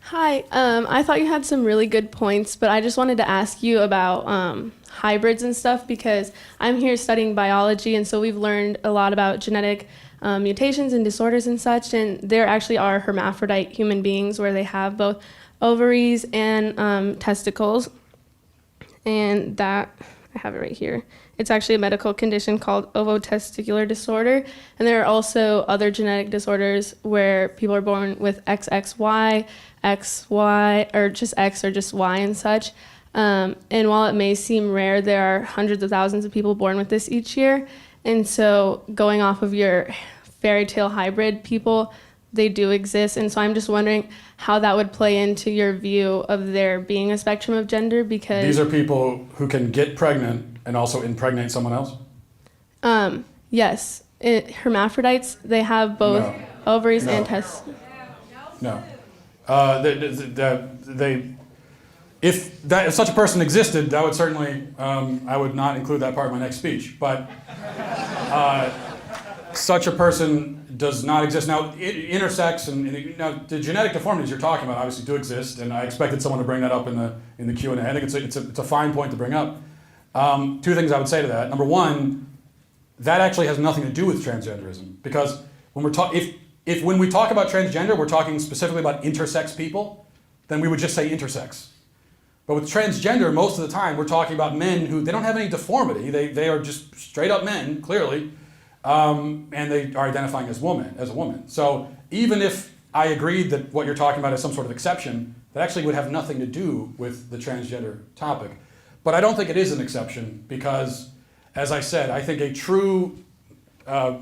Hi, I thought you had some really good points, but I just wanted to ask you about hybrids and stuff because I'm here studying biology, and so we've learned a lot about genetic mutations and disorders and such, and there actually are hermaphrodite human beings where they have both ovaries and testicles, and that, I have it right here. It's actually a medical condition called ovotesticular disorder. And there are also other genetic disorders where people are born with XXY, XY, or just X or just Y and such. And while it may seem rare, there are hundreds of thousands of people born with this each year. And so going off of your fairy tale hybrid people, they do exist. And so I'm just wondering how that would play into your view of there being a spectrum of gender, because These are people who can get pregnant and also impregnate someone else? Yes. Hermaphrodites, they have both ovaries and testicles. No. If such a person existed, that would certainly, I would not include that part in my next speech. But such a person does not exist. Now, intersex and now the genetic deformities you're talking about obviously do exist, and I expected someone to bring that up in the Q&A. I think it's a fine point to bring up. Two things I would say to that. Number one, that actually has nothing to do with transgenderism, because when when we talk about transgender, we're talking specifically about intersex people, then we would just say intersex. But with transgender, most of the time, we're talking about men who, they don't have any deformity. They are just straight up men, clearly, and they are identifying as a woman. So even if I agreed that what you're talking about is some sort of exception, that actually would have nothing to do with the transgender topic. But I don't think it is an exception because, as I said, I think a true a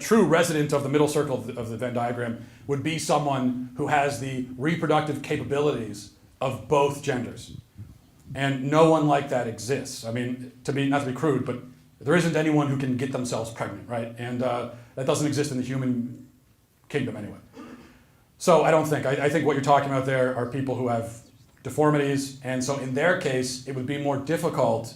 true resident of the middle circle of the Venn diagram would be someone who has the reproductive capabilities of both genders. And no one like that exists. I mean, not to be crude, but there isn't anyone who can get themselves pregnant, right? And that doesn't exist in the human kingdom anyway. So I think what you're talking about there are people who have deformities, and so in their case, it would be more difficult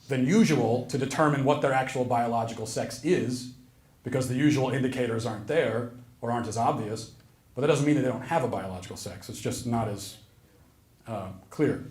than usual to determine what their actual biological sex is, because the usual indicators aren't there or aren't as obvious, but that doesn't mean that they don't have a biological sex. It's just not as clear.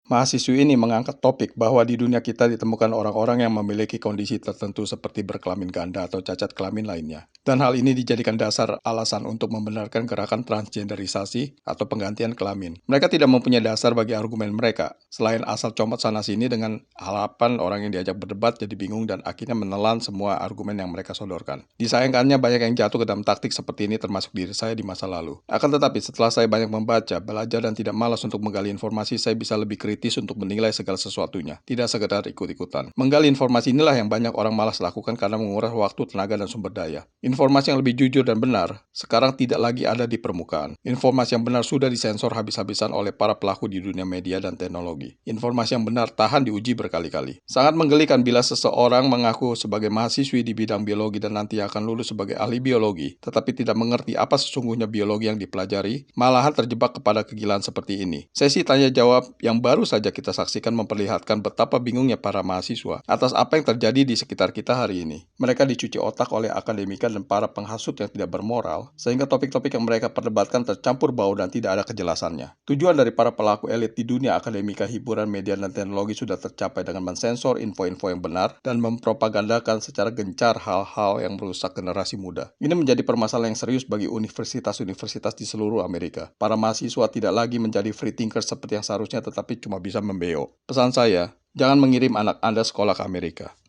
Mahasiswi ini mengangkat topik bahwa di dunia kita ditemukan orang-orang yang memiliki kondisi tertentu seperti berkelamin ganda atau cacat kelamin lainnya. Dan hal ini dijadikan dasar alasan untuk membenarkan gerakan transgenderisasi atau penggantian kelamin. Mereka tidak mempunyai dasar bagi argumen mereka, selain asal comot sana-sini dengan harapan orang yang diajak berdebat jadi bingung dan akhirnya menelan semua argumen yang mereka sodorkan. Disayangkannya banyak yang jatuh ke dalam taktik seperti ini termasuk diri saya di masa lalu. Akan tetapi setelah saya banyak membaca, belajar dan tidak malas untuk menggali informasi, saya bisa lebih kritis untuk menilai segala sesuatunya, tidak sekedar ikut-ikutan. Menggali informasi inilah yang banyak orang malas lakukan karena menguras waktu, tenaga, dan sumber daya. Informasi yang lebih jujur dan benar sekarang tidak lagi ada di permukaan. Informasi yang benar sudah disensor habis-habisan oleh para pelaku di dunia media dan teknologi. Informasi yang benar tahan diuji berkali-kali. Sangat menggelikan bila seseorang mengaku sebagai mahasiswi di bidang biologi dan nanti akan lulus sebagai ahli biologi, tetapi tidak mengerti apa sesungguhnya biologi yang dipelajari, malahan terjebak kepada kegilaan seperti ini. Sesi tanya jawab yang baru saja kita saksikan memperlihatkan betapa bingungnya para mahasiswa atas apa yang terjadi di sekitar kita hari ini. Mereka dicuci otak oleh akademika dan para penghasut yang tidak bermoral, sehingga topik-topik yang mereka perdebatkan tercampur bau dan tidak ada kejelasannya. Tujuan dari para pelaku elit di dunia akademika, hiburan, media, dan teknologi sudah tercapai dengan mensensor info-info yang benar dan mempropagandakan secara gencar hal-hal yang merusak generasi muda. Ini menjadi permasalahan yang serius bagi universitas-universitas di seluruh Amerika. Para mahasiswa tidak lagi menjadi free thinkers seperti yang seharusnya, tetapi cuma bisa membeo. Pesan saya, jangan mengirim anak Anda sekolah ke Amerika.